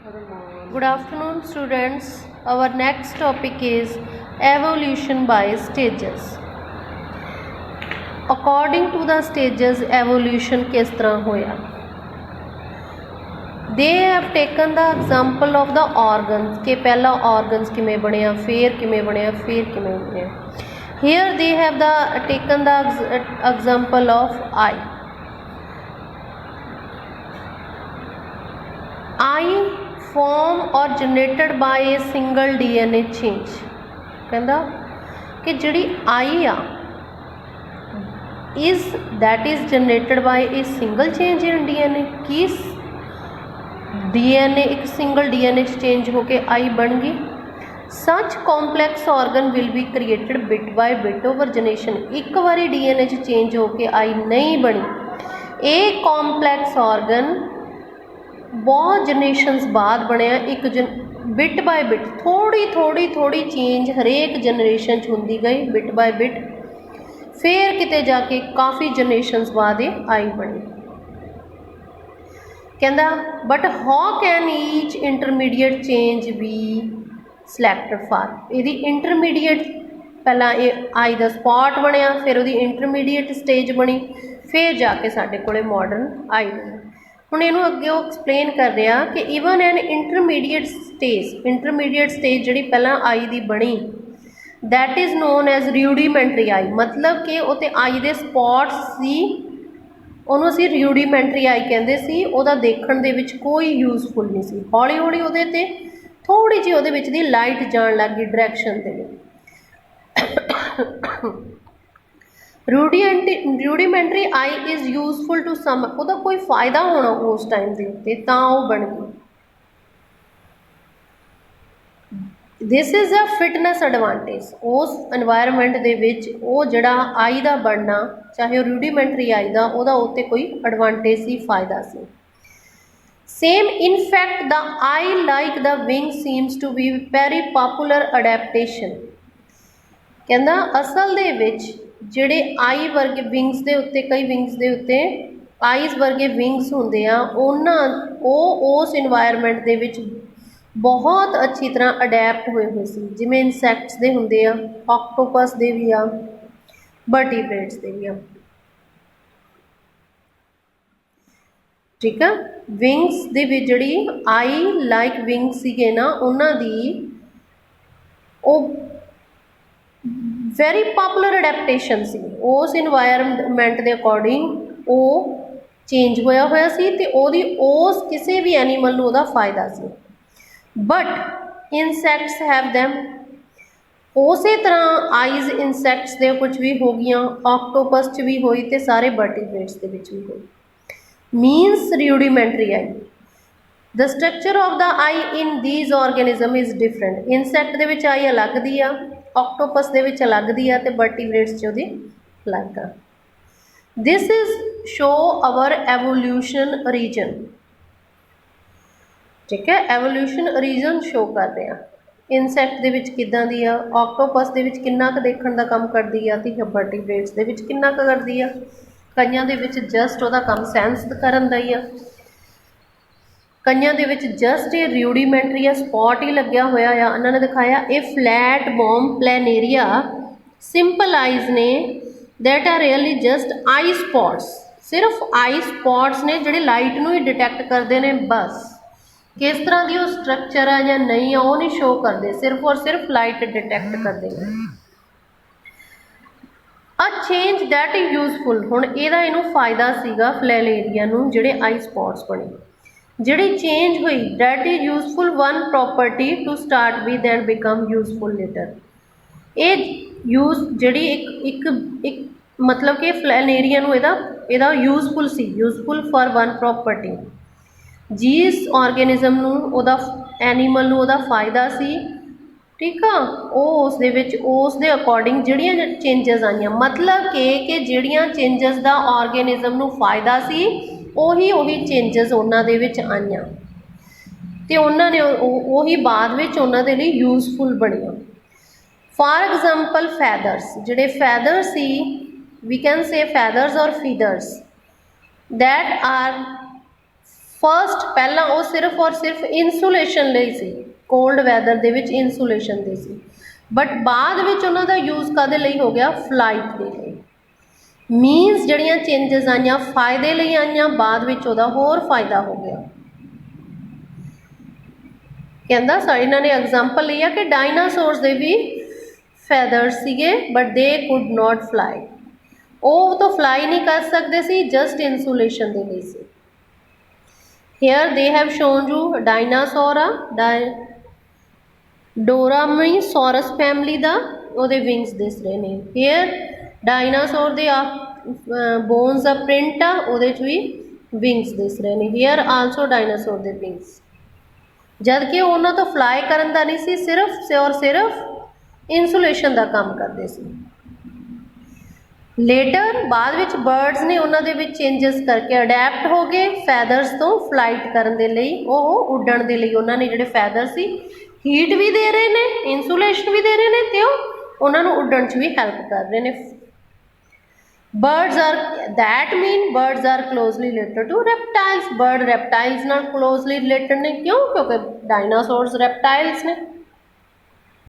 Good afternoon, students. Our next topic is evolution by stages. According to the stages, evolution किस तरह होया? They have taken the example of the organs कि पहला organs किमें बनिया, फिर किमें बनिया, फिर किमें बनिया. Here they have taken the example of eye. Eye form or generated by a single DNA change. कहंदा कि जिहड़ी आई आ is that is generated by a single change in DNA. कि DNA एक single DNA चेंज होके आई बन गई. Such complex organ will be created bit by bit over generation. एक बारी DNA चेंज होके आई नहीं बनी. एक complex organ बहुत जनरेशनस बाद बनया. एक बिट बाय बिट थोड़ी चेंज हरेक जनरेशन च हुंदी गई बिट बाय बिट. फिर किते जाके काफ़ी जनरेशनस बाद ये आई बनी. कहंदा but how can each intermediate change be selected for. इहदी इंटरमीडिएट पहला ये आई दा स्पॉट बनया, फिर उहदी इंटरमीडिएट स्टेज बनी, फिर जाके साडे कोले मॉडर्न आई बनी. ਹੁਣ ਇਹਨੂੰ ਅੱਗੇ ਉਹ ਐਕਸਪਲੇਨ ਕਰ ਰਿਹਾ ਕਿ ਈਵਨ ਐਨ ਇੰਟਰਮੀਡੀਏਟ ਸਟੇਜ ਜਿਹੜੀ ਪਹਿਲਾਂ ਆਈ ਦੀ ਬਣੀ ਦੈਟ ਇਜ਼ ਨੋਨ ਐਜ਼ ਰਿਊਡੀਮੈਂਟਰੀ ਆਈ. ਮਤਲਬ ਕਿ ਉਹ 'ਤੇ ਆਈ ਦੇ ਸਪੌਟਸ ਸੀ, ਉਹਨੂੰ ਅਸੀਂ ਰਿਊਡੀਮੈਂਟਰੀ ਆਈ ਕਹਿੰਦੇ ਸੀ. ਉਹਦਾ ਦੇਖਣ ਦੇ ਵਿੱਚ ਕੋਈ ਯੂਜ਼ਫੁਲ ਨਹੀਂ ਸੀ. ਹੌਲੀ ਹੌਲੀ ਉਹਦੇ 'ਤੇ ਥੋੜ੍ਹੀ ਜਿਹੀ ਉਹਦੇ ਵਿੱਚ ਦੀ ਲਾਈਟ ਜਾਣ ਲੱਗ ਗਈ ਡਾਇਰੈਕਸ਼ਨ ਦੇ ਵਿੱਚ. रूडीमेंटरी I is useful to some. ਉਹਦਾ ਕੋਈ फ़ायदा होना उस टाइम ਦੇ ਉੱਤੇ ਤਾਂ ਉਹ ਬਣ ਗਈ. This is a fitness advantage. उस एनवायरनमेंट ਦੇ ਵਿੱਚ ਉਹ ਜਿਹੜਾ आई ਦਾ ਬਣਨਾ ਚਾਹੇ ਉਹ रूडीमेंटरी आई ਦਾ ਉਹਦਾ ਉੱਤੇ ਕੋਈ एडवांटेज ਸੀ, फ़ायदा ਸੀ. Same in fact the eye like the wing seems to be very popular adaptation. ਕਹਿੰਦਾ ਅਸਲ ਦੇ ਵਿੱਚ ਜਿਹੜੇ ਆਈ ਵਰਗੇ ਵਿੰਗਸ ਦੇ ਉੱਤੇ ਕਈ ਵਿੰਗਸ ਦੇ ਉੱਤੇ ਆਈਜ਼ ਵਰਗੇ ਵਿੰਗਸ ਹੁੰਦੇ ਆ ਉਹ ਉਸ ਇਨਵਾਇਰਨਮੈਂਟ ਦੇ ਵਿੱਚ ਬਹੁਤ ਅੱਛੀ ਤਰ੍ਹਾਂ ਅਡੈਪਟ ਹੋਏ ਹੋਏ ਸੀ. ਜਿਵੇਂ ਇਨਸੈਕਟਸ ਦੇ ਹੁੰਦੇ ਆ, ਆਕਟੋਪਸ ਦੇ ਵੀ ਆ, ਵਰਟੀਬ੍ਰੇਟਸ ਦੇ ਵੀ ਆ. ਠੀਕ ਆ. ਵਿੰਗਸ ਦੇ ਵਿੱਚ ਜਿਹੜੀ ਆਈ ਲਾਈਕ ਵਿੰਗ ਸੀਗੇ ਨਾ ਉਹਨਾਂ ਦੀ ਉਹ ਵੈਰੀ ਪਾਪੂਲਰ ਅਡੈਪਟੇਸ਼ਨ ਸੀ. ਉਸ ਇਨਵਾਇਰਨਮੈਂਟ ਦੇ ਅਕੋਰਡਿੰਗ ਉਹ ਚੇਂਜ ਹੋਇਆ ਸੀ ਅਤੇ ਉਹਦੀ ਉਸ ਕਿਸੇ ਵੀ ਐਨੀਮਲ ਨੂੰ ਉਹਦਾ ਫਾਇਦਾ ਸੀ. But insects have them. ਉਸੇ ਤਰ੍ਹਾਂ ਆਈਜ਼ ਇਨਸੈਕਟਸ ਦੇ ਕੁਝ ਵੀ ਹੋ ਗਈਆਂ, ਆਕਟੋਪਸ 'ਚ ਵੀ ਹੋਈ ਅਤੇ ਸਾਰੇ ਵਰਟੀਬ੍ਰੇਟਸ ਦੇ ਵਿੱਚ ਵੀ ਹੋਈ. Means rudimentary eye. The structure of ਦਾ eye in these organisms is different. Insect ਦੇ ਵਿੱਚ ਆਈ ਅਲੱਗ ਦੀ ਆ, ਆਕਟੋਪਸ ਦੇ ਵਿੱਚ ਅਲੱਗ ਦੀ ਆ ਅਤੇ ਵਰਟੀਬ੍ਰੇਟਸ 'ਚ ਉਹਦੀ ਅਲੱਗ ਆ. This is show our evolution reason. ਠੀਕ ਹੈ, ਐਵੋਲਿਊਸ਼ਨ ਰੀਜਨ ਸ਼ੋ ਕਰਦੇ ਆ. ਇਨਸੈਕਟ ਦੇ ਵਿੱਚ ਕਿੱਦਾਂ ਦੀ ਆ, ਆਕਟੋਪਸ ਦੇ ਵਿੱਚ ਕਿੰਨਾ ਕੁ ਦੇਖਣ ਦਾ ਕੰਮ ਕਰਦੀ ਆ ਅਤੇ ਵਰਟੀਬ੍ਰੇਟਸ ਦੇ ਵਿੱਚ ਕਿੰਨਾ ਕੁ ਕਰਦੀ ਆ. ਕਈਆਂ ਦੇ ਵਿੱਚ ਜਸਟ ਉਹਦਾ ਕੰਮ ਸੈਂਸ ਕਰਨ ਦਾ ਹੀ ਆ, ਕਈਆਂ ਦੇ ਵਿੱਚ ਜਸਟ ਇਹ ਰਿਊਡੀਮੈਂਟਰੀ ਆ, ਸਪੌਟ ਹੀ ਲੱਗਿਆ ਹੋਇਆ ਆ. ਇਹਨਾਂ ਨੇ ਦਿਖਾਇਆ ਇਹ ਫਲੈਟ ਬੋਮ ਪਲੈਨੇਰੀਆ ਸਿੰਪਲ ਆਈਜ਼ ਨੇ that R really just I spots. ਸਿਰਫ ਆਈ ਸਪੌਟਸ ਨੇ ਜਿਹੜੇ ਲਾਈਟ ਨੂੰ ਹੀ ਡਿਟੈਕਟ ਕਰਦੇ ਨੇ. ਬਸ ਕਿਸ ਤਰ੍ਹਾਂ ਦੀ ਉਹ ਸਟਰਕਚਰ ਆ ਜਾਂ ਨਹੀਂ ਆ ਉਹ ਨਹੀਂ ਸ਼ੋ ਕਰਦੇ, ਸਿਰਫ ਔਰ ਸਿਰਫ ਲਾਈਟ ਡਿਟੈਕਟ ਕਰਦੇ ਨੇ. ਅ ਚੇਂਜ ਦੈਟ ਇਜ਼ ਯੂਜ਼ਫੁਲ. ਹੁਣ ਇਹਨੂੰ ਫਾਇਦਾ ਸੀਗਾ ਫਲੈਨੇਰੀਆ ਨੂੰ ਜਿਹੜੇ ਆਈ ਸਪੌਟਸ ਬਣੇ. ਜਿਹੜੀ ਚੇਂਜ ਹੋਈ that is useful one property to start we then become useful later. ਇਹ ਯੂਜ਼ ਜਿਹੜੀ ਇੱਕ ਮਤਲਬ ਕਿ ਫਲੈਨੇਰੀਆ ਨੂੰ ਇਹਦਾ ਯੂਜ਼ਫੁਲ ਸੀ, ਯੂਜ਼ਫੁਲ ਫॉर ਵਨ ਪ੍ਰੋਪਰਟੀ. ਜਿਸ ਆਰਗੈਨਿਜ਼ਮ ਨੂੰ ਉਹਦਾ ਐਨੀਮਲ ਨੂੰ ਉਹਦਾ ਫਾਇਦਾ ਸੀ, ਠੀਕ ਆ, ਉਹ ਉਸ ਦੇ ਵਿੱਚ ਉਸ ਦੇ ਅਕੋਰਡਿੰਗ ਜਿਹੜੀਆਂ ਚੇਂਜਸ ਆਈਆਂ. ਮਤਲਬ ਕਿ ਜਿਹੜੀਆਂ ਚੇਂਜਸ ਦਾ ਆਰਗੈਨਿਜ਼ਮ ਨੂੰ ਫਾਇਦਾ ਸੀ ਉਹੀ ਚੇਂਜਸ ਉਹਨਾਂ ਦੇ ਵਿੱਚ ਆਈਆਂ ਅਤੇ ਉਹਨਾਂ ਨੇ ਉਹੀ ਬਾਅਦ ਵਿੱਚ ਉਹਨਾਂ ਦੇ ਲਈ ਯੂਜ਼ਫੁਲ ਬਣੀਆਂ. For example feathers. ਜਿਹੜੇ feather C we can say ਫੈਦਰਸ ਔਰ ਫੀਦਰਸ ਦੈਟ ਆਰ ਫਸਟ ਪਹਿਲਾਂ ਉਹ ਸਿਰਫ ਔਰ ਸਿਰਫ ਇਨਸੂਲੇਸ਼ਨ ਲਈ ਸੀ, ਕੋਲਡ ਵੈਦਰ ਦੇ ਵਿੱਚ ਇਨਸੂਲੇਸ਼ਨ ਦੇ ਸੀ, ਬਟ ਬਾਅਦ ਵਿੱਚ ਉਹਨਾਂ ਦਾ ਯੂਜ਼ ਕਾਹਦੇ ਲਈ ਹੋ ਗਿਆ, ਫਲਾਈਟ ਦੇ ਲਈ। ਮੀਨਸ ਜਿਹੜੀਆਂ ਚੇਂਜਸ ਆਈਆਂ ਫਾਇਦੇ ਲਈ ਆਈਆਂ, ਬਾਅਦ ਵਿੱਚ ਉਹਦਾ ਹੋਰ ਫਾਇਦਾ ਹੋ ਗਿਆ। ਕਹਿੰਦਾ ਇਹਨਾਂ ਨੇ ਐਗਜ਼ਾਮਪਲ ਲਈ ਆ ਕਿ ਡਾਇਨਾਸੋਰਸ ਦੇ ਵੀ ਫੈਦਰਸ ਸੀਗੇ ਬਟ ਦੇ ਕੁਡ ਨਾਟ ਫਲਾਈ, ਉਹ ਤਾਂ ਫਲਾਈ ਨਹੀਂ ਕਰ ਸਕਦੇ ਸੀ, ਜਸਟ ਇਨਸੂਲੇਸ਼ਨ ਦੇ ਲਈ ਸੀ। Here they have shown you dinosaur ਆ, ਡੋਰਾਮੀਸੌਰਸ ਫੈਮਿਲੀ ਦਾ ਉਹਦੇ ਵਿੰਗਸ ਦਿਸ ਰਹੇ ਨੇ। ਹੇਅਰ ਡਾਇਨਾਸੌਰ ਦੇ ਆ ਬੋਨਸ ਦਾ ਪ੍ਰਿੰਟ ਆ, ਉਹਦੇ 'ਚ ਵੀ ਵਿੰਗਸ ਦਿਸ ਰਹੇ ਨੇ। ਹੇਅਰ ਆਲਸੋ ਡਾਇਨਾਸੌਰ ਦੇ ਵਿੰਗਸ, ਜਦ ਕਿ ਉਹਨਾਂ ਤੋਂ ਫਲਾਈ ਕਰਨ ਦਾ ਨਹੀਂ ਸੀ, ਸਿਰਫ ਔਰ ਸਿਰਫ ਇਨਸੂਲੇਸ਼ਨ ਦਾ ਕੰਮ ਕਰਦੇ ਸੀ। ਲੇਟਰ ਬਾਅਦ ਵਿੱਚ ਬਰਡਸ ਨੇ ਉਹਨਾਂ ਦੇ ਵਿੱਚ ਚੇਂਜਸ ਕਰਕੇ ਅਡੈਪਟ ਹੋ ਗਏ ਫੈਦਰਸ ਤੋਂ ਫਲਾਈਟ ਕਰਨ ਦੇ ਲਈ, ਉਹ ਉੱਡਣ ਦੇ ਲਈ ਉਹਨਾਂ ਨੇ ਜਿਹੜੇ ਫੈਦਰ ਸੀ ਹੀਟ ਵੀ ਦੇ ਰਹੇ ਨੇ, ਇਨਸੂਲੇਸ਼ਨ ਵੀ ਦੇ ਰਹੇ ਨੇ, ਤੇ ਉਹ ਉਹਨਾਂ ਨੂੰ ਉੱਡਣ 'ਚ ਵੀ ਹੈਲਪ ਕਰ ਰਹੇ ਨੇ। Birds are that mean birds are closely related to reptiles, bird reptiles ਨਾਲ ਕਲੋਜ਼ਲੀ ਰਿਲੇਟਡ ਨੇ। ਕਿਉਂ? ਕਿਉਂਕਿ ਡਾਇਨਾਸੌਰਸ ਰੈਪਟਾਈਲਸ ਨੇ।